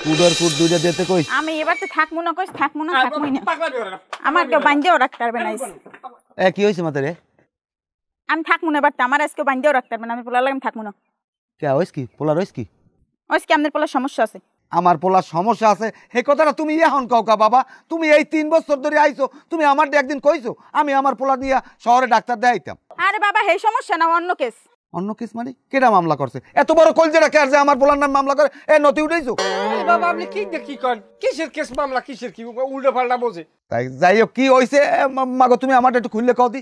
কুডর could দুইটা দিতে কইস। আমি এবার তো থাকমু না কইস, থাকমু না থাকমুই না। আমার কেউ বান্ধেও রাখতে পারবে না। এ কি হইছে মাতে রে? আমি থাকমু না, এবার আমার আজকে বান্ধেও রাখতে পারবে না। আমি পোলা লাগে থাকমু না। কে হইছ কি? পোলা রইস কি? ওইস কি আমাদের পোলার সমস্যা আছে? আমার পোলার সমস্যা আছে হে কথাটা তুমি এখন কও কা বাবা? তুমি এই 3 বছর ধরে আইছো, তুমি আমার একদিন কইছো আমি আমার পোলা নিয়ে শহরে ডাক্তার দেখাইতাম। আরে বাবা হে সমস্যা না, অন্য কেস। অন্য কেস মানে? কেডা মামলা করছে? এত বড় কলজেরা কে আর যে আমার পোলার নাম মামলা করে? এ নতি উঠাইছো? বাবা আপনি কি দেখি কন? কিসের কেস মামলা, কিসের কি উল্টো পাল্টা বোঝে? তাই যাই হোক কি হইছে মাগো তুমি আমারটা একটু খুললে কও দি।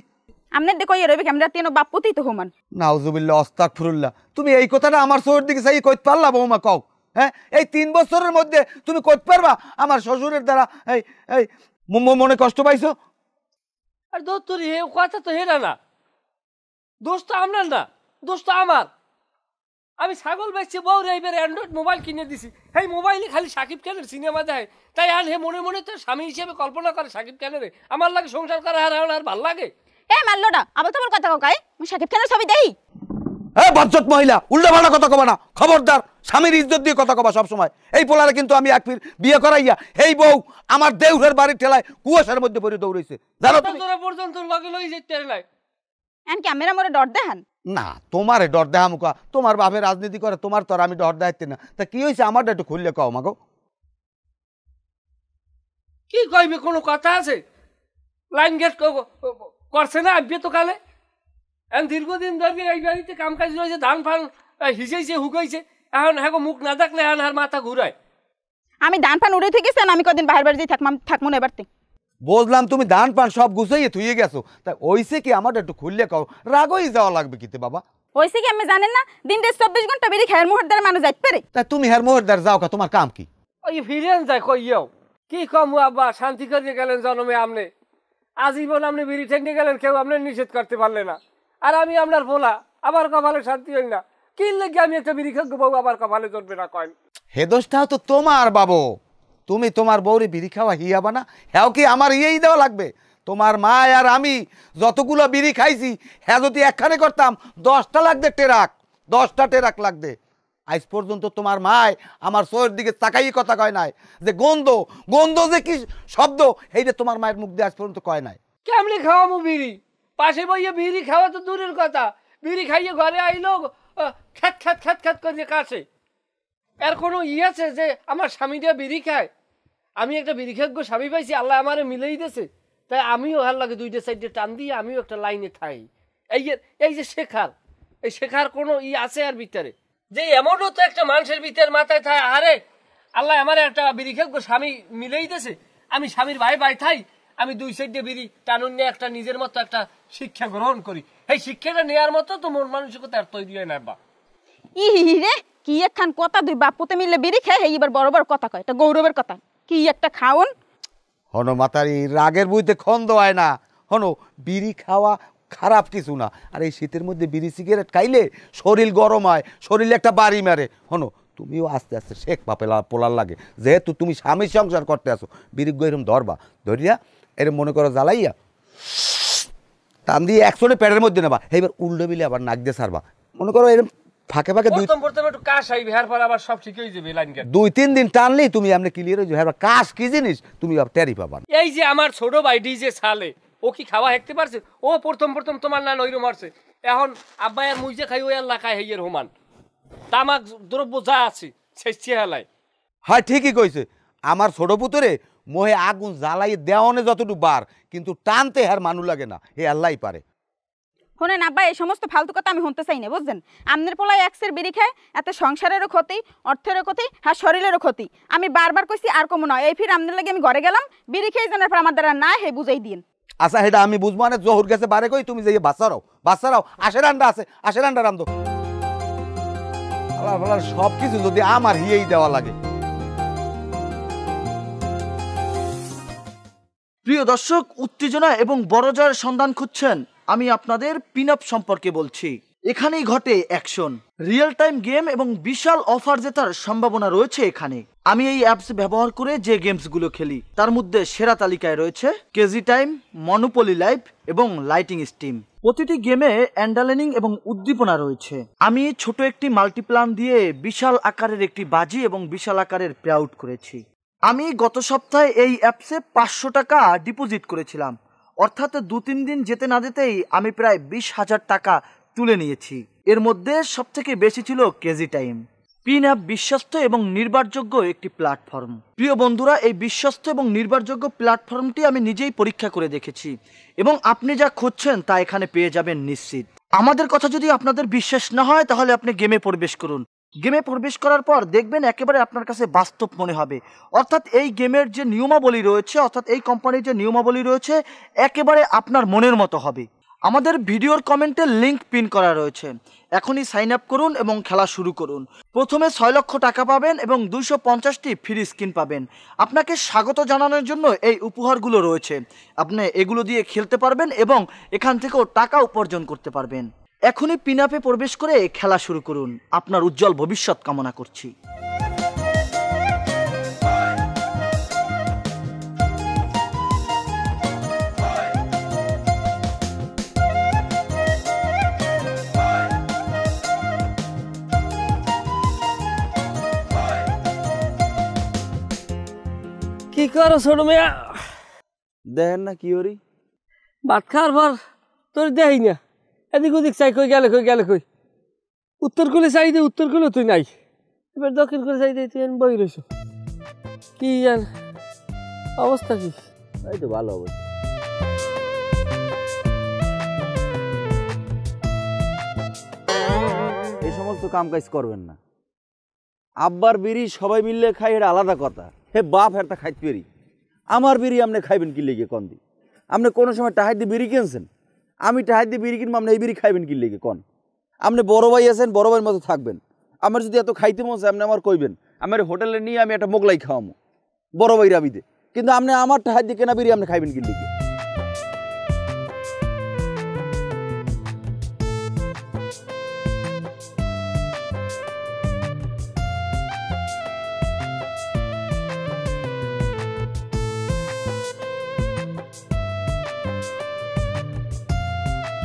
আমনে দেখো এ রবি আমরা তিন বাপ্পতি তো হমান। নাউজুবিল্লাহ আস্তাগফিরুল্লাহ। তুমি এই কথাটা আমার চোখের দিকে চাই কইতে পারলা বৌমা কও? হ্যাঁ এই 3 বছরের মধ্যে তুমি কইতে পারবা আমার শ্বশুরের দ্বারা এই এই মনে কষ্ট পাইছো? আর দোষ তোর হে কথা তো হেরা না, দোষ তো আপনার না, দোষ তো আমার। আমি ছাগল বেচছি, বউ রে এবার অ্যান্ড্রয়েড মোবাইল কিনে দিছি, এই মোবাইলে খালি সাকিব খানের সিনেমা দেয়, তাই আর হে মনে মনে তো স্বামী হিসেবে কল্পনা করে সাকিব খানের। আমার লাগে সংসার করা আর ভাল লাগে? এ মারলো না আবল তাবল কথা কাই, আমি সাকিব খানের ছবি দেই। এ বজ্জত মহিলা, উল্টাপাল্টা কথা কবা না, খবরদার। স্বামীর ইজ্জত দিয়ে কথা কবা সব সময়। এই পোলারে কিন্তু আমি এক বিয়ে করাইয়া এই বউ আমার দেউরের বাড়ির ঠেলায় কুয়াশার মধ্যে পড়ে দৌড়াইছে, জানো তুমি? তোরা পর্যন্ত লগে লই যেতে নাই। এন কি আমেরা মোরে ডর দেখান? না তোমারে ডর দেহা মুখা, তোমার বাপে রাজনীতি করে, তোমার তো আর আমি ডর দেখাইতে না। তা কি হয়েছে আমারটা একটু খুললে কও মাগো। কি কইবে, কোনো কথা আছে? লাইন গেট করছে না আব্বে তো কালে। এখন দীর্ঘদিন ধরে এই বাড়িতে কাম কাজ রয়েছে, ধান ফান হিসেছে হুকাইছে, এখন হ্যাঁ মুখ না দেখলে এখন আর মাথা ঘুরায়। আমি ধান ফান উড়ে থেকে গেছেন, আমি কদিন বাইরে বাড়ি থাকমু না এবারতে। বুঝলাম তুমি ধান পান সব গুছাইয়ে থুয়ে গেছো, তা ওইসে কি আমারটা একটু খুললে কও। রাগই যাওয়া লাগবে কিতে বাবা? হইছে কি আমি জানেন না, দিন 24 ঘন্টা বেরি খায়ের মুহূর্তে দ্বারা মানুষ যাইতে পারে। তা তুমি হের মোহরদার যাও কা, তোমার কাম কি? ওই ফিরেন যায় কইয়াও কি কম আব্বা, শান্তি করে গেলেন জন্মে আপনি, আজীবন আপনি বিড়ি ঠেঙ্গে গেলেন, কেউ আপনার নিষেধ করতে পারলে না। আর আমি আপনার ভোলা, আবার কপালে শান্তি হই না। কি লেগে আমি একটা বিড়ি খাবো, বউ আবার কপালে জন্মে না কয়েন? হে দোষটাও তো তোমার বাবু। তুমি তোমার বউরে বিড়ি খাওয়া হিয়াবা না, হ্যাঁ কি আমার ইয়েই দেওয়া লাগবে? তোমার মা আর আমি যতগুলো বিড়ি খাইছি হ্যাঁ যদি একখানে করতাম 10টা লাগবে টেরাক, 10টা টেরাক লাগবে। আজ পর্যন্ত তোমার মায় আমার চোখের দিকে তাকাই কথা কয় নাই যে গন্ধ গন্ধ যে কি শব্দ, এইটা তোমার মায়ের মুখ দিয়ে আজ পর্যন্ত কয় নাই। কেমনি খাওয়ামো বিড়ি? পাশে বইয়ে বিড়ি খাওয়া তো দূরের কথা, বিড়ি খাইয়ে ঘরে আইলো খ্যাত খ্যাত খ্যাত খ্যাত করে কাছে। এর কোনো আছে যে আমার স্বামীটা বিড়ি খায়? আমি একটা বিড়ি খেয়ে স্বামী পাইছি, আল্লাহ আমারে মিলেই দিয়েছে, তাই আমিও হার লাগে 2টা সাইডে টান দিয়ে আমিও একটা লাইনে থাই। এই যে শেখার, এই শেখার কোনো আছে আর ভিতরে যে এমনও তো একটা মানুষের ভিতরে মাথায় থায়, আরে আল্লাহ আমার একটা বিড়ি খেয়ে স্বামী মিলেই দিয়েছে, আমি স্বামীর ভাই ভাই থাই, আমি 2 সাইডে বিড়ি টানুন নিয়ে একটা নিজের মতো একটা শিক্ষা গ্রহণ করি। এই শিক্ষাটা নেওয়ার মতো তো মন মানসিকতা আর তৈরি হয় না বা। ই রে কি একখান কথা, দুই বাপুতে মিললে বিড়ি খায়, এবার বড় বড় কথা কয়, এটা গৌরবের কথা। কি একটা খাওন হনো মাতারি, রাগের বইতে খন্দ হয় না। হনো বিড়ি খাওয়া খারাপ কিছু না, আর এই শীতের মধ্যে বিড়ি সিগারেট খাইলে শরীর গরম হয়, শরীরে একটা বাড়ি মারে। হনো তুমিও আস্তে আস্তে শেখ পাপেলা পোলার লাগে, যেহেতু তুমি স্বামী সংসার করতে আসো, বিড়ি এরম ধরবা, ধরিয়া এরম মনে করো জ্বালাইয়া টান দিয়ে একশনে পেটের মধ্যে নেবা, এইবার উল্টো বিলে আবার নাক দিয়ে সারবা। মনে করো এরম ফাঁকে ফাঁকে প্রথম একটু কাশ আই বিহার পর আবার সব ঠিক হয়ে যাবে। লাইন গেট 2-3 দিন টানলেই তুমি এমনি ক্লিয়ার হয়ে যাবে। কাশ কি জিনিস তুমি টেরি পাবা। এই যে আমার ছোট ভাই ডিজে সালে, ও কি খাওয়া হেঁকতে পারছে? ও প্রথম তোমার না নইরম মারছে, এখন আব্বাই আর মুইজে খাই ওই আল্লাহ খাই হেয়ের হোমান তামাক দ্রব্য যা আছে শেষে হেলায়। হ্যাঁ ঠিকই কইছে, আমার ছোট পুতরে মোহে আগুন জ্বালাই দেওয়ানে যতটুকু বার, কিন্তু টানতে হার মানু লাগে না, এ আল্লাহই পারে। শোনেন আব্বা, এই সমস্ত ফালতু কথা আমি শুনতে চাই না, বুঝছেন? আমনের পোলায় একসের বিড়ি খায়, এত সংসারেরও ক্ষতি, অর্থেরও ক্ষতি, হ্যাঁ শরীরেরও ক্ষতি। আমি বারবার কইছি আর কমু নয়, এই ফির আমনের লাগে আমি ঘরে গেলাম, বিড়ি খেয়ে জানার পর আমার দ্বারা না হে বুঝাই দিন। আচ্ছা সেটা আমি বুঝবো না, জহুর গেছে বারে কই, তুমি যে বাচ্চারাও আশের আন্ডা আছে, আশের আন্ডা রান্ধো। আল্লাহ সব কিছু যদি আমার হিয়েই দেওয়া লাগে। প্রিয় দর্শক, উত্তেজনা এবং বড় জয়ের সন্ধান খুঁজছেন? আমি আপনাদের পিন আপ সম্পর্কে বলছি। এখানেই ঘটে অ্যাকশন, রিয়েল টাইম গেম এবং বিশাল অফার জেতার সম্ভাবনা রয়েছে এখানে। আমি এই অ্যাপস ব্যবহার করে যে গেমসগুলো খেলি তার মধ্যে সেরা তালিকায় রয়েছে কেজি টাইম, মনোপলি লাইভ এবং লাইটিং স্টিম। প্রতিটি গেমে অ্যান্ডালেনিং এবং উদ্দীপনা রয়েছে। আমি ছোট একটি মাল্টিপ্লান দিয়ে বিশাল আকারের একটি বাজি এবং বিশাল আকারের পে আউট করেছি। আমি গত সপ্তাহে এই অ্যাপসে 500 টাকা ডিপোজিট করেছিলাম, অর্থাৎ 2-3 দিন যেতে না যেতেই আমি প্রায় 20,000 টাকা তুলে নিয়েছি। এর মধ্যে সবথেকে বেশি ছিল কেজি টাইম। পিন অ্যাপ বিশ্বস্ত এবং নির্ভরযোগ্য একটি প্ল্যাটফর্ম। প্রিয় বন্ধুরা, এই বিশ্বস্ত এবং নির্ভরযোগ্য প্ল্যাটফর্মটি আমি নিজেই পরীক্ষা করে দেখেছি এবং আপনি যা খুঁজছেন তা এখানে পেয়ে যাবেন নিশ্চিত। আমাদের কথা যদি আপনাদের বিশ্বাস না হয় তাহলে আপনি গেমে প্রবেশ করুন। গেমে প্রবেশ করার পর দেখবেন একেবারে আপনার কাছে বাস্তব মনে হবে, অর্থাৎ এই গেমের যে নিয়মাবলী রয়েছে, অর্থাৎ এই কোম্পানির যে নিয়মাবলী রয়েছে একেবারে আপনার মনের মতো হবে। আমাদের ভিডিওর কমেন্টে লিংক পিন করা রয়েছে, এখনই সাইন আপ করুন এবং খেলা শুরু করুন। প্রথমে 6 লক্ষ টাকা পাবেন এবং 250টি ফ্রি স্কিন পাবেন। আপনাকে স্বাগত জানানোর জন্য এই উপহারগুলো রয়েছে, আপনি এগুলো দিয়ে খেলতে পারবেন এবং এখান থেকেও টাকা উপার্জন করতে পারবেন। এখনই পিন আপে প্রবেশ করে খেলা শুরু করুন। আপনার উজ্জ্বল ভবিষ্যৎ কামনা করছি। কি করো ছোট মেয়া? দেখেন না কি ওরি ভাত খাওয়ার পর তোর দেই না, এদিক ওদিক চাই কই গেলে কই। উত্তর কোলে চাই দে, উত্তর কোলে তুই নাই। এবার দক্ষিণ কোলে চাই দে, তুই বই রইছ। কি জান অবস্থা কি? এই তো ভালো অবস্থা। এই সমস্ত কাম কাজ করবেন না। আব্বার বিড়ি সবাই মিললে খাই, এটা আলাদা কথা। হে বাপ হেরটা খাইতে পারি, আমার বিড়ি আপনি খাইবেন কি লেগে কন দি? আপনি কোনো সময় টাহাই দিয়ে বিড়ি কিনছেন? আমি টাহাই দিয়ে বিড়ি কিনবো, আপনি এই বিড়ি খাইবেন কি লেগে কন? আপনি বড় ভাই আছেন, বড় ভাইয়ের মতো থাকবেন। আমার যদি এত খাইতে মন চায় আপনি আমার কইবেন, আমার হোটেলে নিয়ে আমি একটা মোগলাই খাওয়ামো বড় ভাই রাবিদে। কিন্তু আপনি আমার টাহাই দিয়ে কেনা বিড়ি আপনি খাইবেন কি লেগে?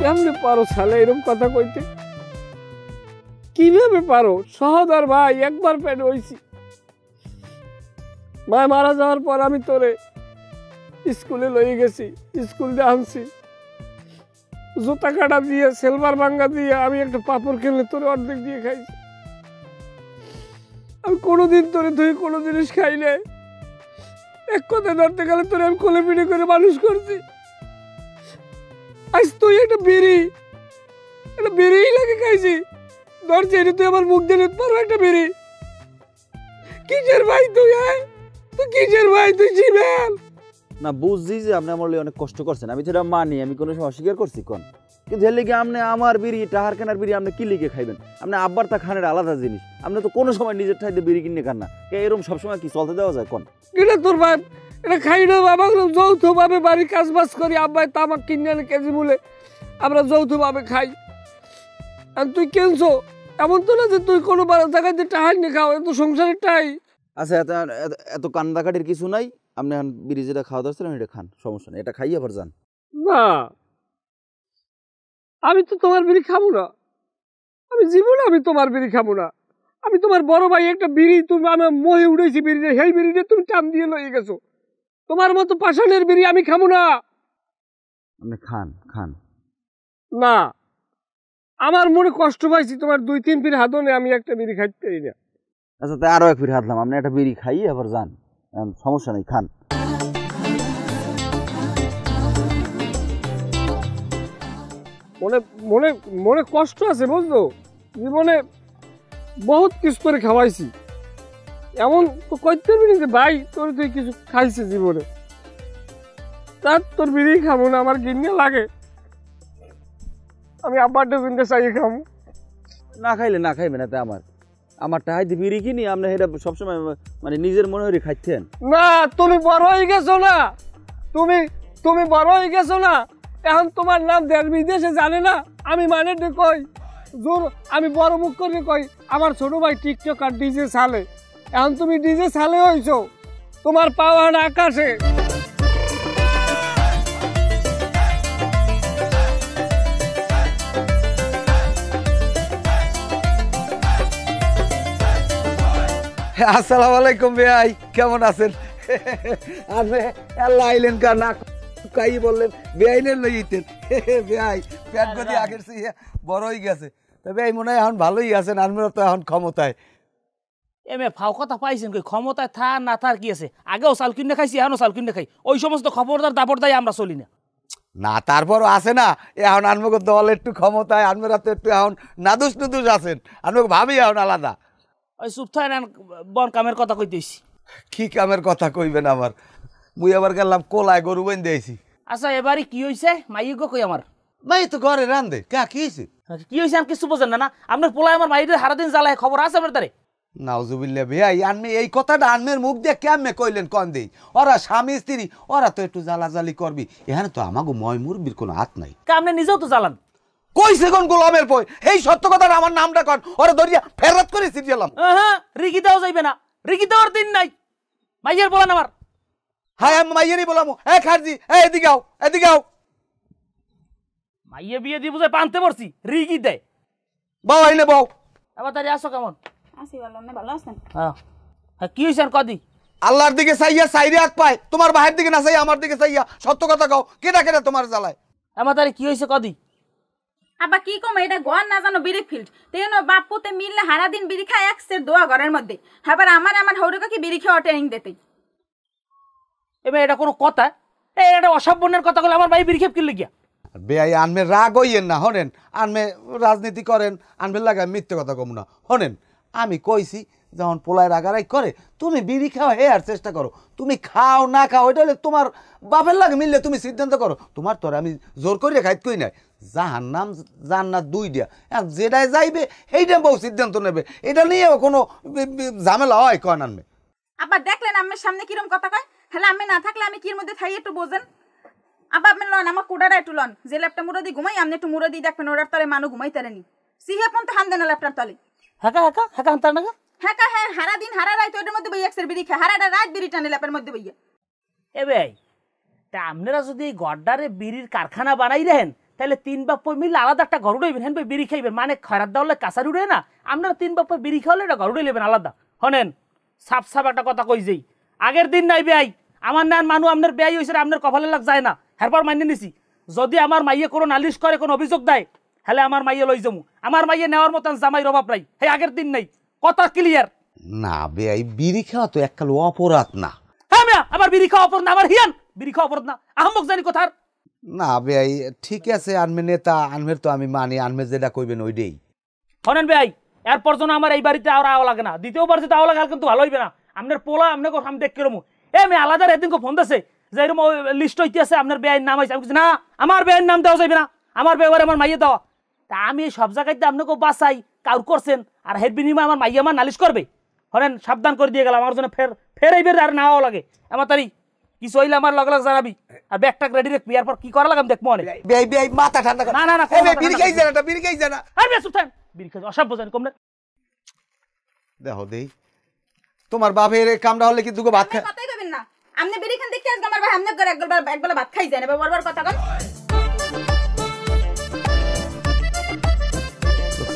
কেমনে পারো শালা এরকম কথা কইতে? কিভাবে পারো? সহদর ভাই, একবার পেট হইছি। মা মারা যাওয়ার পর আমি তোরে স্কুলে লয়ে গেছি, স্কুল দিয়ে আনছি, জুতা কাটা দিয়ে সিলভার ভাঙ্গা দিয়ে আমি একটা পাপড় খেলে তোরে অর্ধেক দিয়ে খাইছি। আমি কোনোদিন তোরে তুই কোনো জিনিস খাই নাই। এক কথা ধরতে গেলে তোরে আমি কোলে পিঠে করে মানুষ করছি। আজ তুই একটা বিড়ি লাগে খাইছি, ধরছি এটা তুই আমার মুখ দিয়ে পারো একটা বিড়ি। কিসের ভাই তুই? তুই কিসের ভাই? তুই জিবেল না? বুঝছি যে আপনি আমার অনেক কষ্ট করছেন, আমি সেটা মানি, আমি কোনো সময় অস্বীকার করছি কোন? কিন্তু এর লিগে আপনি আমার বিড়ি, টাহার কেনার বিড়ি আপনি কি লিগে খাইবেন? আপনি আব্বার তা খানের আলাদা জিনিস, আপনি তো কোনো সময় নিজের ঠাইতে বিড়ি কিনে খান না। এরকম সবসময় কি চলতে দেওয়া যায় কোন? এটা তোর ভাই এটা খাই না বাবা, যৌথভাবে বাড়ির কাজ বাজ করি। আব্বাই তামাক কিনে আনে কেজি মূলে, আমরা যৌথভাবে খাই। আর তুই কেনছো? এমন তো না যে তুই কোনো জায়গাতে টাহাই নিয়ে খাও, এত সংসারের টাই। আচ্ছা, এত কান্দাকাটির কিছু নাই। আপনি এখন বিড়ি যেটা খাওয়া দরকার এটা খান, সমস্যা নেই, এটা খাইয়ে আবার যান। না, আমি তো তোমার বিড়ি খাবো না। আমি জীবনে আমি তোমার বিড়ি খাবো না। আমি তোমার বড় ভাই একটা বিড়ি, তুমি আমার মোহে উঠেছি বিড়িটা, সেই বিড়িটা তুমি টান দিয়ে লয়ে গেছো। তোমার মতো পাষাণের বিড়ি আমি খাবো না। আপনি খান। না, আমার মনে কষ্ট পাইছি, তোমার 2-3 ফির হাতনে আমি একটা বিড়ি খাইতে পারি না। আচ্ছা, তাই আরো এক ফির হাতলাম, আপনি একটা বিড়ি খাইয়ে আবার যান, সমস্যা নেই, খান। মনে মনে মনে কষ্ট আছে বুঝলো, জীবনে বহুত কিছু করে খাওয়াইছি। এমন তো কইতে পারবি যে ভাই তোর তুই কিছু খাইছে জীবনে, তার তোর বিড়ি খাবো না, আমার গিন্নে লাগে। আমি আব্বার কিনতে চাই খাবো। না খাইবেন এতে আমার টাহাই দিয়ে বিড়ি কিনি, আপনি এটা সবসময় মানে নিজের মনে হয়ে খাইতেন না। তুমি বড় হয়ে গেছো না, তুমি বড় হয়ে গেছো না, এখন তোমার নাম দেশ বিদেশে জানে না। আমি মানে কই জোর আমি বড় মুখ করে কই আমার ছোট ভাই টিকটক আর ডিজে সালে, এখন তুমি ডিজে সালে হইছো, তোমার পাওয়ার আকাশে। আসসালামু আলাইকুম ভাই, কেমন আছেন? আপনি আল্লাহ আইলেন কা না কাই বললেন বেআইনের লইতেন ভাই, পেট গদি আগের চেয়ে বড় হয়ে গেছে। তবে এই মনে হয় এখন ভালোই আছেন, আপনারা তো এখন ক্ষমতায়। এমে ফাও কথা পাইছেন কই, ক্ষমতায় থা না থার কি আছে? আগেও চাল কিনে খাইছি, এখনো চাল কিনে খাই। ওই সমস্ত খবরদার দাবর দায় আমরা চলি না। না তারপরও আছে না, এখন আনমকে দল একটু ক্ষমতায়, আপনারা তো একটু এখন নাদুস নুদুস আছেন, আনমকে ভাবি এখন আলাদা। ওই চুপ থাই না, বন কামের কথা কইতেছি। কি কামের কথা কইবেন আবার? মুই আবার গেলাম কোলায় গরু বেঁধে দিয়েছি। আচ্ছা এবারে কি হইছে মাইগ কই আমার? ভাই তো ঘরে রান্ধে কা কি হয়েছে? কি হইছে আমি কিছু বোঝেন না? আপনার পোলায় আমার মাইদের সারাদিন জ্বালায়, খবর আছে আপনার তারে? নাউজুবিল্লাহ ভাই, আনমে এই কথাটা আনমের মুখ দিয়ে কেমনে কইলেন কন দেই? ওরা স্বামী স্ত্রী, ওরা তো একটু জ্বালাজালি করবি, এখানে তো আমাগো ময় মুরবির কোনো হাত নাই। আপনি নিজেও তো জ্বালান। কইছে কোন গোলামের পয় এই সত্য কথাটা আমার নামটা কন, ওরা ধরিয়া ফেরত করে সিরিয়ালাম। হ্যাঁ রিগি দেওয়া যাইবে না, রিগি দেওয়ার দিন নাই। মাইয়ের বলেন আমার। হ্যাঁ আমি মাইয়েরই বলাম। খারজি এদিকে আও, এদিকে আও। মাইয়ে বিয়ে দিয়ে বুঝে পানতে পড়ছি, রিগি দেয়। বাও আইলে বাও। আবার তারি আসো কেমন? আসি ভালো, আপনি ভালো আছেন? হ্যাঁ কি হয়েছে আর কদি? আল্লাহর দিকে চাইয়া সাইরে আগ পায়, তোমার বাহির দিকে না চাইয়া আমার দিকে চাইয়া সত্য কথা কও, কেটা কেটা তোমার জ্বালায়? আমার তারি কি হয়েছে কদি? আবার কি কম, এটা ঘর না জানো বিড়ি ফিল্ড, তেন বাপুতে মিললে হারা দিন বিড়ি খায় একসের দোয়া ঘরের মধ্যে। আবার আমার হৌরুকা কি বিড়ি খাওয়া ট্রেনিং দিতে। এবার এটা কোনো কথা? এটা অসাবনের কথা বলে আমার ভাই বিড়ি খেপ কিনলে গিয়া। বেআই আনমে রাগ হইয়েন না, হনেন আনমে রাজনীতি করেন, আনমে লাগায় মিথ্যে কথা কম না। হনেন আমি কইছি যখন পোলায় রাগারাই করে তুমি বিড়ি খাও হে আর চেষ্টা করো, তুমি খাও না খাও এটা হলে তোমার বাপের লাগে মিললে তুমি সিদ্ধান্ত করো। তোমার তোর আমি জোর করিয়া খাইত কই নাই, জাহার নাম জান্নাত দুই দিয়া, যেটাই যাইবে সেইটা বউ সিদ্ধান্ত নেবে, এটা নিয়ে কোনো ঝামেলা হয় কয় আনমে। আবার দেখলেন আমার সামনে কিরম কথা কয়, হলে আমি না থাকলে আমি কির মধ্যে থাই একটু বোঝেন। আবার আপনি লন আমার কুড়াটা একটু লন, যে ল্যাপটা মুড়ো দিয়ে ঘুমাই আপনি একটু মুড়ো দিয়ে দেখবেন ওটার তলে মানুষ ঘুমাই তারেনি। সিহে পন তো হান দেন ল্যাপটার তলে। হ্যাঁ হান্তার না হ্যাঁ হারা দিন হারা রাত ওইটার মধ্যে বইয়া একসের বিড়ি খায়, হারাটা রাত বিড়ি টানে ল্যাপের মধ্যে বইয়া। এ ভাই তা আপনারা যদি এই গড্ডারে বিড়ির কারখানা বানাই দেন তাহলে তিন বাপ মিলে আলাদা একটা ঘর উড়াইবেন, হ্যাঁ বিড়ি খাইবেন, মানে খয়রাত দাওয়ালে কাঁচার উড়ে না, আপনারা তিন বাপ বিড়ি খাওয়ালে এটা ঘর উড়ে নেবেন আলাদা। হনেন সাপ সাপ একটা কথা কই যেই আগের দিন নাই বেআই আমার না মানুষ আপনার বেআই হয়েছে আপনার কপালের লাগ যায় না, হ্যারপর মাইনে নিছি যদি আমার মাইয়ে কোনো নালিশ করে কোনো অভিযোগ দেয় হলে আমার মাইয়ে লই যাবো, আমার মাইয়ে নেওয়ার মতন জামাই অভাব নাই। হ্যাঁ আগের দিন নাই, কথা ক্লিয়ার না বেআই বিড়ি খাওয়া তো এককাল অপরাধ না। হ্যাঁ মিয়া আমার বিড়ি খাওয়া অপরাধ না, আমার হিয়ান বিড়ি খাওয়া অপরাধ না, আহমক জানি কোথার। না বেআই ঠিক আছে, আনমে নেতা আনমের তো আমি মানি, আনমে যেটা কইবেন ওইটাই। শোনেন বেআই এরপর যেন আমার এই বাড়িতে আর আওয়া লাগে না, দ্বিতীয়বার যদি আওয়া লাগে কিন্তু ভালো হইবে না। আপনার পোলা আপনাকে আমি দেখ কেরম আমি আলাদা এদিন ফোন দিছে যে এরকম লিস্ট হইতে আছে আপনার বেআইন নাম হয়েছে, আমি না আমার বেআইন নাম দেওয়া যাবে না, আমার বেবার আমার মাইয়ে দেওয়া। তা আমি সব জায়গায় আপনাকে বাঁচাই কাউর করছেন আর হের বিনিময় আমার মাইয়া আমার নালিশ করবে। হরেন সাবধান করে দিয়ে গেলাম, আমার জন্য ফের এইবার আর নাও লাগে। আমার তারি কিছু হইলে আমার লগে লগে জানাবি, আর ব্যাগটা রেডি রাখবি, এরপর কি করা লাগে আমি দেখবো। বেআই বেআই মাথা ঠান্ডা কর। না না না বিড়ি খাই জানা, বিড়ি খাই জানা। আমি চুপ থাক, বিড়ি খাই অসভ্য জানি কম না। দেখো দেই তোমার বাপের কামড়া হলে কি দুগো ভাত খায়? কথাই কইবেন না, আপনি বিড়ি খান দেখি আজকে আমার ভাই আমনে ঘরে একবেলা ভাত খাই যায় না, বারবার কথা কন।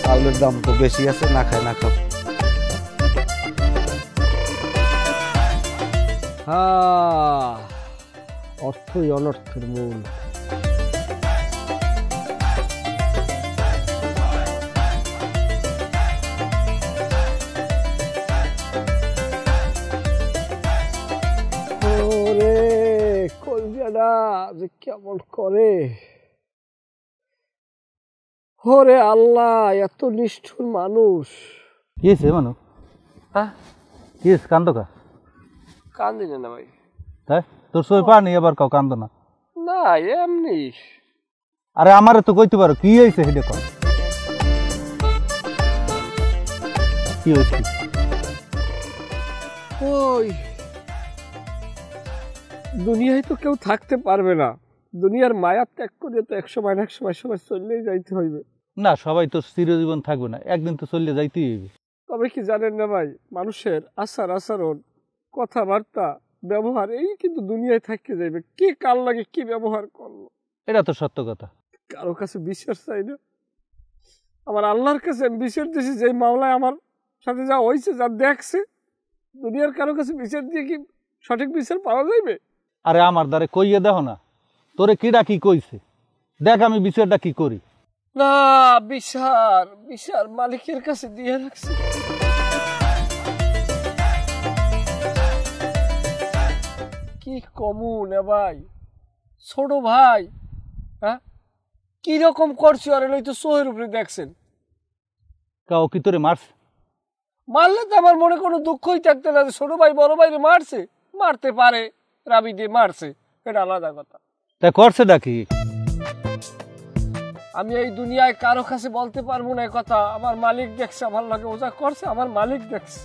চাউলের দাম তো বেশি আছে, না খায় না খাও। অর্থই অনর্থের মূল। ওরে কলজাটা যে কেমন করে, ওরে আল্লাহ এত নিষ্ঠুর মানুষ। কি হয়েছে মানু? হ্যাঁ কি হয়েছে কান্দ কা? কান্দি না ভাই। তাই তোর সই পানি এবার কাউ কান্দ না? না এমনি। আরে আমারে তো কইতে পারো কি হয়েছে সেটা কর। কি হয়েছে? ওই দুনিয়ায় তো কেউ থাকতে পারবে না, দুনিয়ার মায়া ত্যাগ করে তো একসময় না একসময় সবাই চললেই যাইতে হইবে। না সবাই তো চিরজীবন থাকবে না, একদিন তো চলে যাইতেই হইবে। তবে কি জানেন না ভাই, মানুষের আচরণ, কথাবার্তা, ব্যবহার এই কিন্তু দুনিয়ায় থাকতে যাইবে। কি কাল লাগে কি ব্যবহার করলো, এটা তো সত্য কথা। কারো কাছে বিশ্বাস চাই না, আমার আল্লাহর কাছে আমি বিচার দিয়েছি। যে মামলায় আমার সাথে যা হয়েছে, যা দেখছে, দুনিয়ার কারো কাছে বিচার দিয়ে কি সঠিক বিচার পাওয়া যাইবে? আরে আমার দ্বারে কইয়ে দেখো না, তোরে কিডা কি কইছে, দেখ আমি বিষয়টা কি করি। না, বিচার মালিকের কাছে দিয়ে রাখছে। কি কমু না ভাই, ছোট ভাই, হ্যাঁ কিরকম করছি, আর নই তো সোহের উপরে দেখছেন। কাও কি তোরে মারছে? মারলে তো আমার মনে কোনো দুঃখই থাকতে না যে ছোট ভাই বড় ভাইরে মারছে। মারতে পারে, রাবি দিয়ে মারছে, এটা আলাদা কথা। তা করছে ডাকি? আমি এই দুনিয়ায় কারো কাছে বলতে পারবো না কথা। আমার মালিক দেখছে, আমার লাগে ওজা করছে, আমার মালিক দেখছে।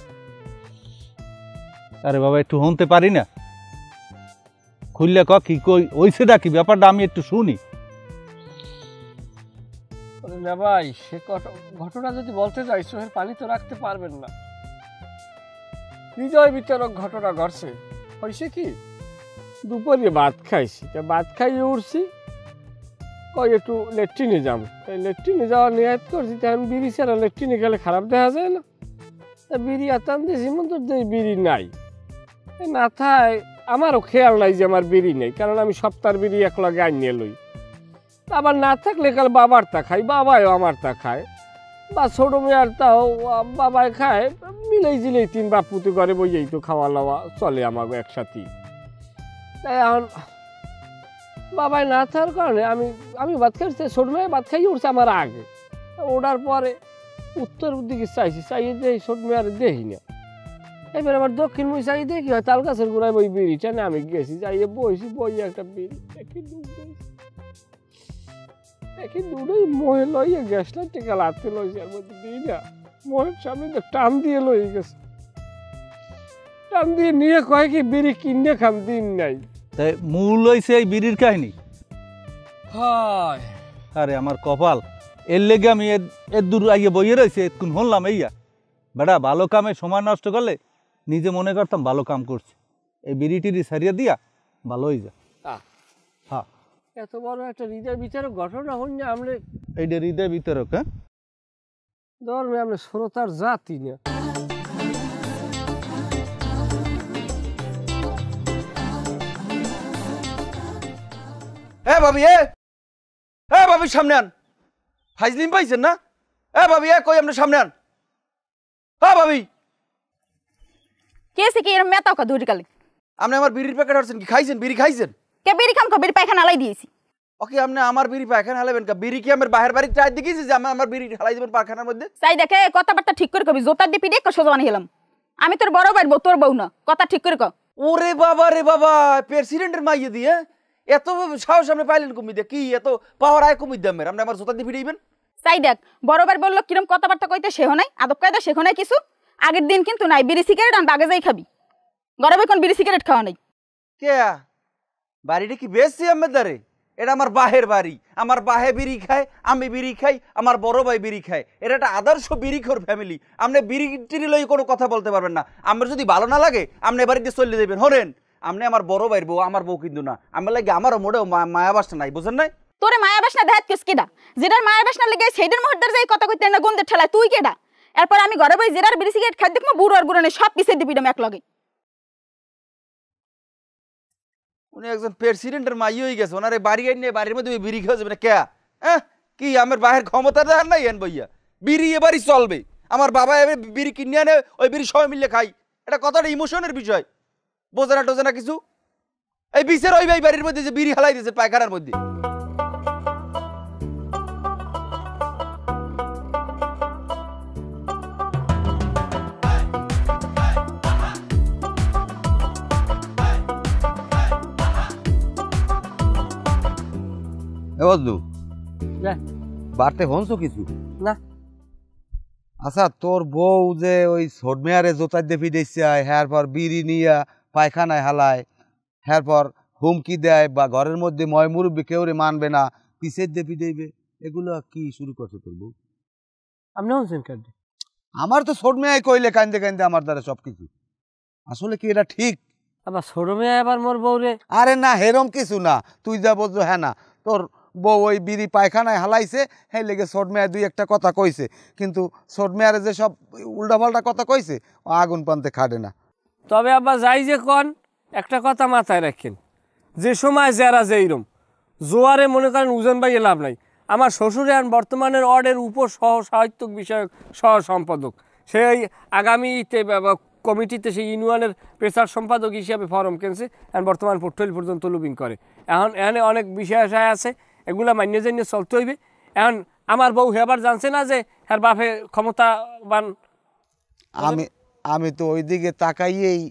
আরে বাবা একটু শুনতে পারি না, খুললে ক কি কই ওইছে ডাকি, ব্যাপারটা আমি একটু শুনি। না ভাই, সে ঘটনা যদি বলতে যাই চোখের পানি তো রাখতে পারবেন না। হৃদয় বিতরক ঘটনা ঘটছে। হয়েছে কি, দুপুরে ভাত খাইছি, ভাত খাইয়ে উঠছি, কই একটু লেট্রিনে যাবো। লেট্রিনে যাওয়ার নিয়ত করছি, তখন বিড়ি ছাড়া লেট্রিনে গেলে খারাপ দেখা যায় না। বিড়ি আতান দিয়েছি, মন তো বিড়ি নাই। না থাই আমারও খেয়াল নাই যে আমার বিড়ি নেই, কারণ আমি সপ্তাহের বিড়ি এক লগে আনিয়ে লই। আবার না থাকলে কাল বাবার তা খাই, বাবাও আমার তা খায়, বা ছোট মেয়ার তাও বাবাই খায়। মিলেই জিলেই তিন বাপ পুঁতে ঘরে বইয়েই তো খাওয়া লাওয়া চলে আমাকে একসাথেই। তাই এখন বাবাই না থাকার কারণে আমি ভাত খাইছি, ছোট মেয়ে ভাত খাইয়ে উঠছে আমার আগে। ওঠার পরে উত্তর দিকে চাইছি, চাইয়ে দেখি ছোট মেয়ারে দেখি না। এবার আবার দক্ষিণ মুই চাই দেখি হয় তাল গাছের গোড়ায় বই বিড়িটা না, আমি গেছি যাইয়ে বইছি, বইয়ে একটা বিড়ি দেখি দুটোই মোহে লইয়ে গ্যাসটা টেকা লাতে লইছে, আর মধ্যে দিই না, মোহের সামনে তো টান দিয়ে লইয়ে গেছে। টান দিয়ে নিয়ে কয় কি বিড়ি কিনে খাম, দিন নাই। তাই মূল হইছে এই বিড়ির কাহিনী। হায় আরে আমার কপাল, এর লেগে আমি এর দূর আইয়ে বইয়ে রয়েছে, এতক্ষণ শুনলাম। এইয়া বেটা ভালো কামে সময় নষ্ট করলে নিজে মনে করতাম ভালো কাম করছে, এই বিড়ি টিড়ি সারিয়ে দিয়া ভালো হয়ে যা। হ্যাঁ, এত বড় একটা হৃদয় বিচারক ঘটনা হন না, আমরা এইটা হৃদয় বিতরক। হ্যাঁ, ধর্মে আমরা শ্রোতার জাতি না। ভাবি, ভাবি সামনে আন, ফাইজলিম পাইছেন না? ভাবি কই আপনি সামনে আন। ভাবি কেসে কি এরম মেতাও কা দূরি কালে? আপনি আমার বিড়ির প্যাকেট হচ্ছেন কি? খাইছেন বিড়ি খাইছেন? কে বিড়ি খাম কা বিড়ি পায়খানা হালাই দিয়েছি। ওকে, আপনি আমার বিড়ি পায়খানা হালাবেন কা? বিড়ি কি আমার বাহির বাড়ি চাই দেখিয়েছি যে আমার বিড়ি হালাই দেবেন পায়খানার মধ্যে? চাই দেখে কথাবার্তা ঠিক করে কবি, জোতার দিয়ে পিড়ে সোজা বানিয়ে হেলাম। আমি তোর বড় ভাই বউ, তোর বউ না, কথা ঠিক করে ক। ওরে বাবা রে বাবা, প্রেসিডেন্টের মাইয়ে দিয়ে এত সাহস আপনি পাইলেন কমি দিয়ে? কি এত পাওয়ার আয় কমি দাম আপনি আমার জোতা দিয়ে পিড়াইবেন? চাই দেখ বড় ভাই বললো কিরম কথাবার্তা কইতে সেহ নাই, আদব কায়দা শেখো নাই কিছু। আগের দিন কিন্তু নাই বিড়ি সিগারেট আন বাগে যাই খাবি, গরমে কোন বিড়ি সিগারেট খাওয়া নাই। কে বাড়িটা কি বেশি আমার দ্বারে? এটা আমার বাহের বাড়ি, আমার বাহে বিড়ি খায়, আমি বিড়ি খাই, আমার বড় ভাই বিড়ি খায়। এটা একটা আদর্শ বিড়িখোর ফ্যামিলি। আপনি বিড়ি টিড়ি লই কোনো কথা বলতে পারবেন না। আমার যদি ভালো না লাগে আপনি বাড়িতে চলে দেবেন। হরেন, আপনি আমার বড় ভাইয়ের বউ, আমার বউ কিন্তু না। আমার লাগে আমারও মোটেও মায়া বাসনা নাই, বুঝেন নাই? তোরে মায়া বাসনা দেখাত কেস কেডা? যেটার মায়া বাসনা লেগে সেইটার মুহূর্তে যাই কথা কইতে না গন্ধের ঠেলায় তুই কেডা? এরপর আমি ঘরে বই জেরার বিড়ি সিগারেট খাই দেখবো বুড়ো আর বুড়ো নেই সব পিছিয়ে দিবি এক লগে। উনি একজন প্রেসিডেন্টের মাই হয়ে গেছে, ওনার বাড়ি নিয়ে বাড়ির মধ্যে বিড়ি খাওয়া যাবে না কে? কি আমার বাহের ক্ষমতা দেখার নাই? এন বইয়া বিড়ি এবারই চলবে। আমার বাবা এবার বিড়ি কিনে আনে, ওই বিড়ি সবাই মিলে খাই। এটা কতটা ইমোশনের বিষয়, বোঝে না টোঝে না কিছু। এই বিচার ওই ভাই বাড়ির মধ্যে যে বিড়ি হালাই দিয়েছে পায়খানার মধ্যে। বাড়তে হনছো কিছু না? আচ্ছা, তোর বউ যে ওই ছোট মেয়ারে জোতার দিয়ে পিটাইছে, হ্যার পর বিড়ি নিয়া পায়খানায় হালায়, হ্যার পর হুমকি দেয় বা ঘরের মধ্যে ময় মুরব্বী কেউ মানবে না, পিছের দিয়ে পিটাইবে, এগুলো কি শুরু করছে তোর বউ? আপনি শুনছেন কেন? আমার তো ছোট মেয়ে কইলে কান্দে কান্দে আমার দ্বারা সবকিছু। আসলে কি এটা ঠিক? আবার ছোট মেয়ে আবার মোর বউরে। আরে না, হেরম কিছু না, তুই যা বলছো হ্যাঁ না, তোর বউ ওই বিড়ি পায়খানায় হালাইছে, হ্যাঁ লেগে ছোট মেয়ে দুই একটা কথা কইছে, কিন্তু ছোট মেয়ারে যে সব উল্টাপাল্টা কথা কইছে ও আগুন পানতে খাটে না। তবে আব্বা যাই যে কন, একটা কথা মাথায় রাখেন, যে সময় যারা যেইরম জোয়ারে মনে করেন উজন বাইয়ে লাভ নাই। আমার শ্বশুরে আন বর্তমানের ওয়ার্ডের উপর সহ সাহিত্যিক বিষয়ক সহ সম্পাদক, সেই আগামীতে কমিটিতে সেই ইউনিয়নের পেশার সম্পাদক হিসাবে ফরম কিনছে, এখন বর্তমান পোর্টফোলিও পর্যন্ত লুবিং করে। এখন এখানে অনেক বিষয় আশায় আছে, এগুলা মান্য জানিয়ে চলতে হইবে। এখন আমার বউ হেবার জানছে না যে হ্যার বাপে ক্ষমতাবান। আমি তো ওই দিকে তাকাইয়েই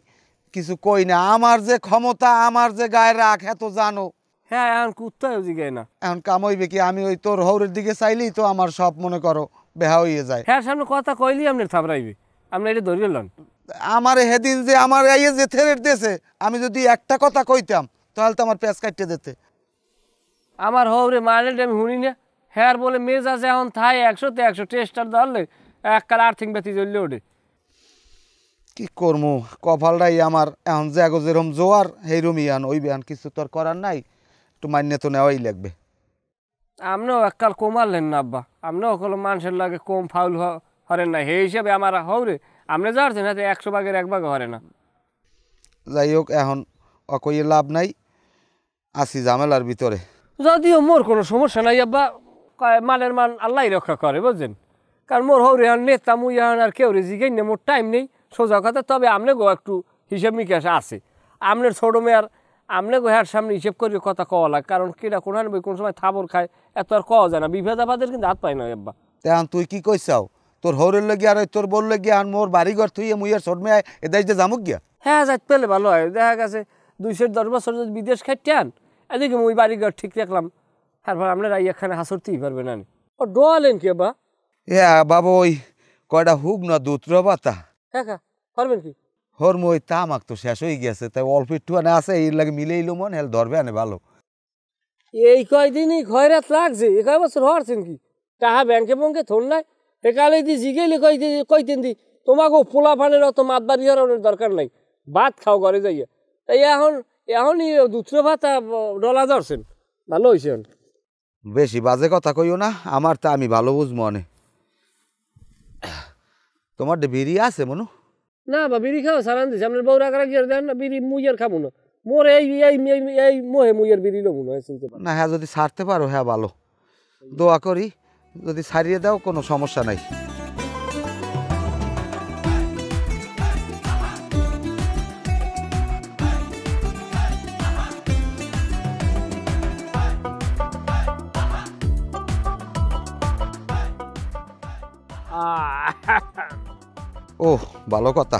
কিছু কই না। আমার যে ক্ষমতা, আমার যে গায়ে রাখ, হ্যাঁ তো জানো। হ্যাঁ এখন কুত্তায় জিগায় না। এখন কাম হইবে কি? আমি ওই তোর হৌরের দিকে চাইলেই তো আমার সব মনে করো বেহা হইয়ে যায়। হ্যাঁ সামনে কথা কইলি আপনি থাবড়াইবে, আপনি এটা ধরিয়ে লন। আমার হেদিন যে আমার এই যে থেরেট দিয়েছে, আমি যদি একটা কথা কইতাম তাহলে তো আমার পেঁচ কাটতে দিতে। আমার হৌরে মারেল আমি শুনি না, হ্যাঁ বলে মেজাজ এখন থাই 100-তে 100 টেস্টার ধরলে এককাল আর্থিক ব্যথি জ্বললে ওঠে। কি করবো, কপালটাই আমার এখন জাগো যেরকম জোয়ার সেইরমই আন ওই বেহান, কিছু তোর করার নাই, একটু মান্য তো নেওয়াই লাগবে। আপনিও এককাল কমালেন না আব্বা, আপনিও কোনো মানুষের লাগে কম ফাউল হরেন না, সেই হিসাবে আমার হৌরে আপনি যাচ্ছেন হাতে 100 ভাগের 1 ভাগ হরে না। যাই হোক, এখন অকইয়ে লাভ নাই, আসি ঝামেলার ভিতরে। যদিও মোর কোনো সমস্যা নাই আব্বা, মানের মান আল্লাহ রক্ষা করে বুঝছেন, কারণ মোর হৌরে এখন নেতা মুই এখন আর কেউ জিগাই না, মোর টাইম নেই সোজা কথা। তবে আপনি গো একটু হিসাব নিকাশ আছে, আপনার ছোটো মেয়ার আপনি গো হ্যার সামনে হিসেব করে কথা কওয়া লাগে, কারণ কিনা কোন কোন সময় থাবর খায়, এত আর কওয়া যায় না, বিভেদ আবাদের কিন্তু হাত পায় না আব্বা। এখন তুই কি কইসাও? তোর হৌরের লগিয়া আর তোর বোর লগিয়া আর মোর বাড়িঘর থুইয়ে মুইয়ার ছোট মেয়ে এ দেশ দিয়ে জামুক গিয়া? হ্যাঁ যাই পেলে ভালো হয়, দেখা গেছে 210 বছর যদি বিদেশ খাইতে আন, এদিকে মুই বাড়িঘর ঠিক রাখলাম, তারপর আপনারা এখানে হাসরতেই পারবে না। ও ডোয়ালেন কি আব্বা? হ্যাঁ বাবা, ওই কয়টা হুক না দুত্র পাতা হ্যাঁ খা পারবেন কি? হর মই তামাক তো শেষ হয়ে গেছে, তাই অল্প একটু আনে আছে, এই লাগে মিলে ইলো মন হেল ধরবে আনে ভালো। এই কয়দিনই খয়রাত লাগছে, এ কয় বছর হরছেন কি? টাহা ব্যাংকে বঙ্কে থন নাই, একালে দি জিগেলি কইতেন দি তোমাকে পোলা ফানের অত মাত বাড়ি হরানোর দরকার নাই, ভাত খাও ঘরে যাইয়া। তাই এখনই দুত্র ভাতা ডলা ধরছেন, ভালো হয়েছে। বেশি বাজে কথা কইও না, আমার তা আমি ভালো বুঝবো অনে। তোমার বিড়ি আছে মনু? না বা বিড়ি খাও সারান দিছে, আপনার বউ রাখা রাখি দেন না, বিড়ি মুইয়ার খাবো না, মোর এই এই মোহে মুইয়ার বিড়ি লবো না। না হ্যাঁ, যদি ছাড়তে পারো হ্যাঁ ভালো, দোয়া করি, যদি ছাড়িয়ে দাও কোনো সমস্যা নাই। ও ভালো কথা,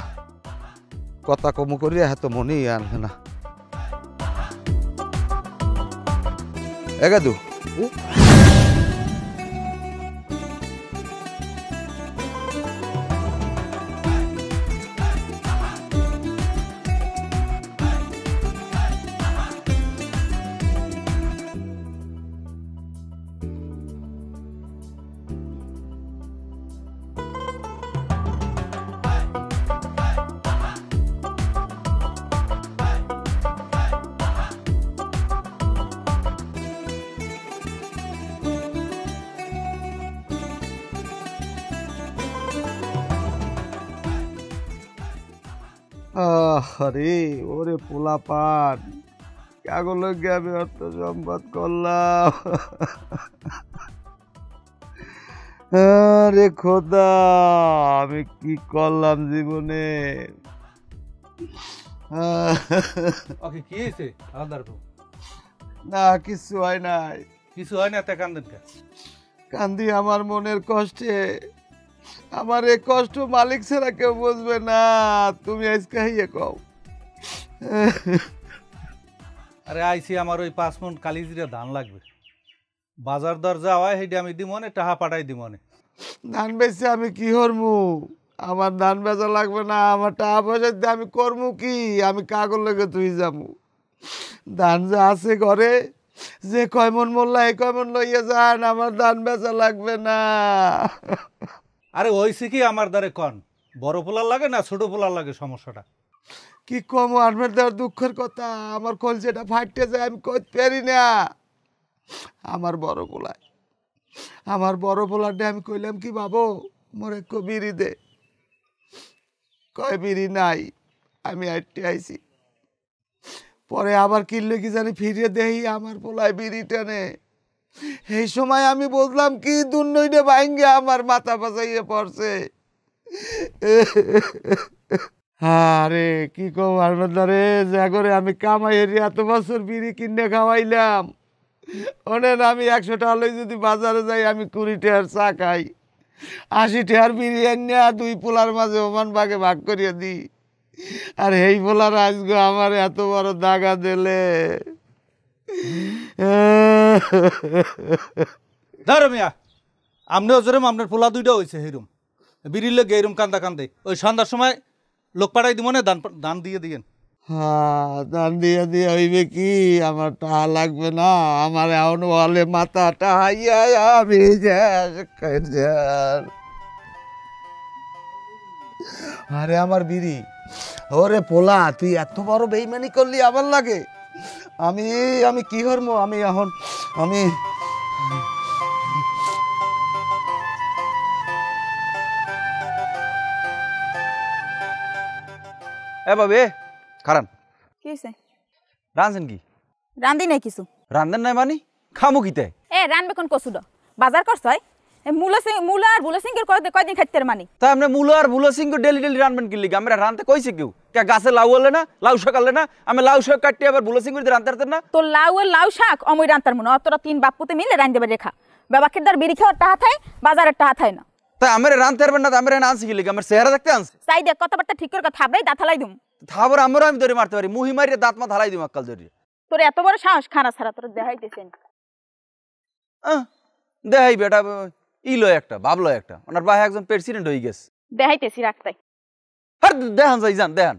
কথা কমু করি এত মনেই আনবে না। এগাদু আরে ওরে পোলা পান, কাগজ লগে আমি অর্থ সম্পাদ করলাম। আরে খোদা, আমি কি করলাম জীবনে? ওকে কি হয়েছে আলাদার বউ? না কিছু হয় নাই। কিছু হয় না, তা কান্দেন কে? কান্দি আমার মনের কষ্টে। আমার এই কষ্ট মালিক ছাড়া কেউ বুঝবে না, তুমি আজকে ইয়ে কও। আরে আইসি আমার ওই 5 মণ কালিজিরা ধান লাগবে, বাজার দর যা হয় সেইটা আমি দিমনে, টাকা পাঠাই দিমনে। ধান বেচে আমি কি করবো? আমার ধান বেচা লাগবে না, আমার টাকা পয়সা দিয়ে আমি করবো কি? আমি কাগজ লেগে তুই যাবো। ধান যা আছে ঘরে যে কয় মন মোল্লা এই কয় মন লইয়া যান, আমার ধান বেচা লাগবে না। আরে ওইসে কি আমার দ্বারে কন, বড় পোলার লাগে না ছোট পোলার লাগে সমস্যাটা? কি কম আর্মের দেওয়ার দুঃখের কথা, আমার কলজেটা ফাটতে যায়, আমি কইতে পারি না। আমার বড় পোলারটা আমি কইলাম কি বাবু মোর এক বিড়ি দে, কয় বিড়ি নাই, আমি আটটে আইছি। পরে আবার কিনলে কি জানি ফিরিয়ে দেই আমার পোলায় বিড়ি টানে। এই সময় আমি বুঝলাম কি দুর্নইটা ভাঙ্গে আমার মাথা পাচাইয়ে পড়ছে। আরে কি কম আরে জাগরে আমি কামাই হেরি এত বছর বিড়ি কিনে খাওয়াইলাম, ওনেন আমি 100 টাকা লই যদি বাজারে যাই আমি 20 টাকার চা খাই, 80 টাকার বিরিয়ানি আর 2 পোলার মাঝে ওমান ভাগে ভাগ করিয়ে দিই। আর এই পোলার আজকে আমার এত বড় দাগা দিলে। ধরো মিয়া, আমনেও যেরম আপনার পোলা দুইটা হয়েছে হেরুম বিড়ির লেগে এরম কান্দা কান্দে, ওই সন্ধ্যার সময় লোক পাঠাই দিব না, দান দিয়ে দিয়েন। হ্যাঁ দান দিয়ে দিয়ে হইবে কি, আমার টাকা লাগবে না, আমার এখন বলে মাথা টাহাইয়া আমি আরে আমার বিড়ি। ওরে পোলা তুই এত বড় বেইমানি করলি আমার লাগে, আমি আমি কি করবো, আমি এখন আমি এ বাবে খারান কি হইছে? রাঁধছেন কি? রান্ধি নাই কিছু। রাঁধেন নাই মানে খামু কিতে? এ রানবে কোন কসুদ বাজার করছয়? এ মূলা আর বুলা সিংহের কয়দিন খাইতে মানি? তা আপনি মূলো আর বুলো সিং ডেলি ডেলি রাঁধবেন কি লিগে? আমরা রাঁধতে কইছে কেউ কে? গাছে লাউ হলে না, লাউ শাক আনলে না, আমি লাউ শাক কাটতে আবার বুলো সিং রাঁধতে পারতেন না? তোর লাউ শাক অমই রান্তার মনে, অতটা 3 বাপুতে মিলে রান দেবে রেখা। বাবাকে দার বিড়ি খাওয়ার টাহা থাই, বাজারের টাহা থাই না। তাই আমরা রাঁধতে পারবেন না? আমরা আনছি কি লিগে? আমার চেহারা দেখতে আনছি? চাই দেখ কথাবার্তা ঠিক করে কথা থাবড়াই দাঁতালাই দুম। থাবর আমারও আমি ধরে মারতে পারি, মুহি মারিয়ে দাঁত মা ঢালাই দিম আক্কাল ধরে। তোর এত বড় সাহস, খানা ছাড়া তোর দেখাইতেছেন। দেখাই বেটা ই লয় একটা, ভাব লয় একটা, ওনার ভাই একজন প্রেসিডেন্ট হয়ে গেছে। দেখাইতেছি রাখতাই। দেখান যাই যান দেখান।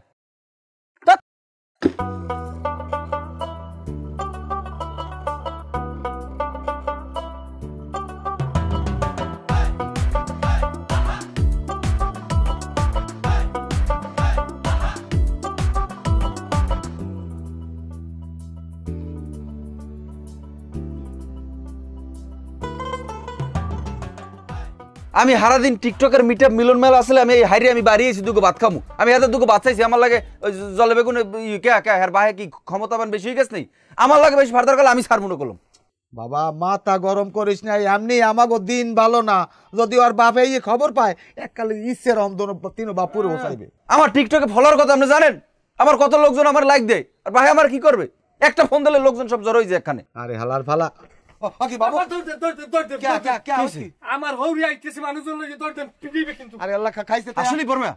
আমি সারাদিন টিকটকের মিটআপ মিলন মেলা আসলে আমি হাইরে আমি বাড়িয়েছি দুটো ভাত খামু, আমি এত দুটো ভাত চাইছি, আমার লাগে জলে বেগুনে হ্যাঁ বাহে কি ক্ষমতাবান বেশি হয়ে গেছে নেই, আমার লাগে বেশি ফার্দার গেলে আমি সার মনে করলাম। বাবা মাথা গরম করিস না, এমনি আমাগো দিন ভালো না, যদি ওর বাপে এই খবর পায় এককালে ইচ্ছের অন্ধন 3 বাপুরে বসাইবে। আমার টিকটকে ফলোয়ার কথা আপনি জানেন? আমার কত লোকজন আমার লাইক দেয়, আর ভাই আমার কি করবে? একটা ফোন দিলে লোকজন সব জড়ো হয়ে যায় এখানে। আরে হালার ফালা আমার হৌরি আইতেছে মানুষজন লইয়া দরদেন পিটিবে কিন্তু। আরে আল্লাহ খাইছে আসলে পড়বে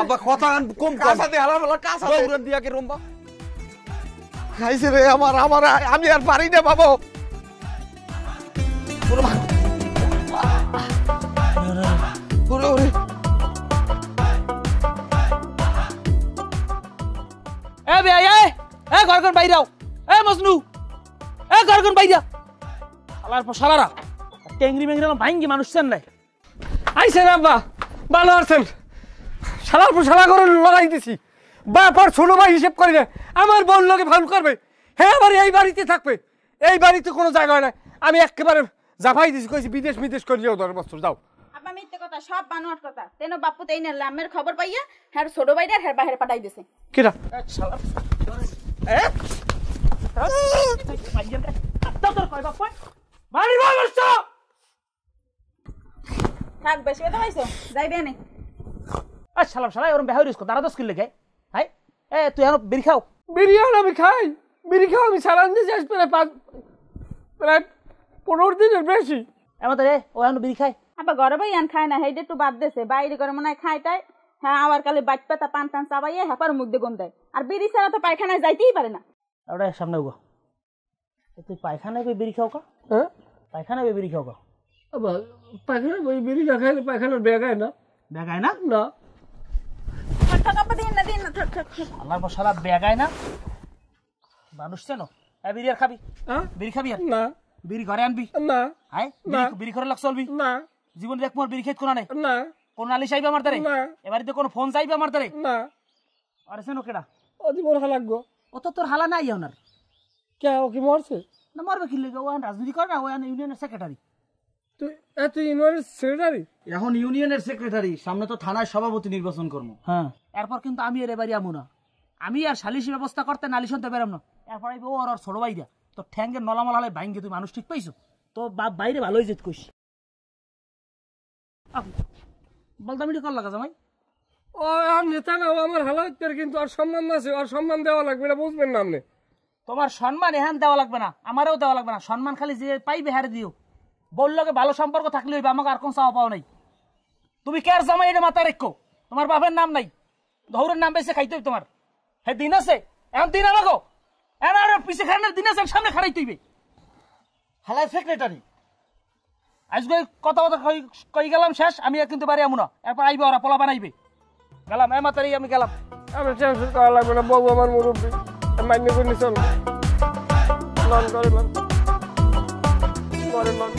আব্বা কথা কম কাসাতে হালার ফালা কাসাতে দৌড়ান দিয়া কে রম্বা খাইছে রে আমার আমার আমি আর পারি না বাবু। এ বে এ ঘর কোন বাইরাও, এ মজনু এ ঘর কোন বাইরা, শালার পর শালারা টেংরি মেংরি ভাঙ্গি মানুষ চেন নাই। আইছেন আব্বা, ভালো আছেন? শালার পর শালা করে লড়াই দিছি, বাপ আর ছোট ভাই হিসেব করে না, আমার বোন লোকে ভালো করবে, হ্যাঁ আবার এই বাড়িতে থাকবে, এই বাড়িতে কোনো জায়গা হয় না। আমি একেবারে জাফাই দিছি, কইছি বিদেশ করে যাও 10 বছর যাও। আব্বা মিথ্যে কথা, সব বানোয়ার কথা। তেনো বাপু তাই না লামের খবর পাইয়া হ্যাঁ ছোট ভাইরা হ্যাঁ বাহিরে পাঠাই দিছে। কিরা থাক বেশি কথা পাইছো, যাইবে না। শালা শালা ওরম বেহাই রিস্ক দাঁড়া 10 কিলো লেগে। হাই এ তুই এখন বিড়ি খাও। বিরিয়ানি আমি খাই, বিড়ি খাও আমি সারান দিয়ে যাই প্রায় 15 দিনের বেশি। আমাদের ও এখন বিড়ি খায়। আব্বা ঘরে বই আন খায় না, হেইটা একটু বাদ দেছে, বাইরে করে মনে হয় খায় তাই। হ্যাঁ আবার কালে বাইট পাতা পান টান চাবাইয়ে হ্যাপার মুখ দিয়ে গন্ধায়, আর বিড়ি ছাড়া তো পায়খানায় যাইতেই পারে না। ওটা সামনে গো, তুই পায়খানায় গিয়ে বিড়ি খাও কা? হ্যাঁ পায়খানায় গিয়ে বিড়ি খাও কা? আবার পায়খানা বই বিড়ি না খাইলে পায়খানার বেগায় না। বেগায় না? না ঠাক আব্বা দিন না দিন না, ঠাক ঠাক। আল্লাহর পর সারা বেগায় না মানুষ চেনো? বিড়ি আর খাবি হ্যাঁ? বিড়ি খাবি আর না বিড়ি ঘরে আনবি না হ্যাঁ না। বিড়ি করে লাগ চলবি না জীবনে এক মোর বিড়ি খেত কোনা নাই না কোন নালিশ আইবে আমার দ্বারে না। এবারে কোন ফোন চাইবে আমার দ্বারে না আরে সেনো কেডা অতি বড় লাগবো ও তো তোর হালা নাই ওনার কে ও কি মরছে না মারবে কি লাগে ও রাজনীতি করে না ও ইউনিয়নের সেক্রেটারি তুই তুই ইউনিয়নের সেক্রেটারি এখন ইউনিয়নের সেক্রেটারি, সামনে তো থানায় সভাপতি নির্বাচন করবো। হ্যাঁ এরপর কিন্তু আমি এর এবারে আমু না, আমি আর সালিশি ব্যবস্থা করতে নালিশ হতে পারলাম না। এরপর আইবে ও আর ছোট ভাই দিয়া তো ঠ্যাঙ্গের নলামল হালাই ভাঙ্গে তুই মানুষ ঠিক পাইছো তো বাপ বাইরে ভালোই যেত কইস বলতাম এটি কর লাগা জামাই ও আর নেতা না, ও আমার হালাতের, কিন্তু আর সম্মান আছে, আর সম্মান দেওয়া লাগবে, এটা বুঝবেন না আপনি। তোমার সম্মান এহান দেওয়া লাগবে না, আমারও দেওয়া লাগবে না, সম্মান খালি যে পাইবে হারে দিও। বললোকে ভালো সম্পর্ক থাকলে হইবে, আমাকে আর কোন চাওয়া পাওয়া নাই। তুমি কে আর জামাই এটা মাথা রেখো, তোমার বাপের নাম নাই, ধৌরের নাম বেশি খাইতে হইবে তোমার। হ্যাঁ দিন আছে, এখন দিন আমাকে এনার পিছিয়ে খারানোর দিন আছে, সামনে খারাইতে হইবে। হালাই সেক্রেটারি আজকে কথা কথা কই গেলাম শেষ, আমি আর কিন্তু বাড়ি আমু না। এরপর আইবে ওরা পোলা বানাইবে। গেলাম এ মাতারি, আমি গেলাম। আমার টেনশন করা লাগবে না, বলবো আমার মুরব্বী মান্য করে চল লন করে লন করে লন।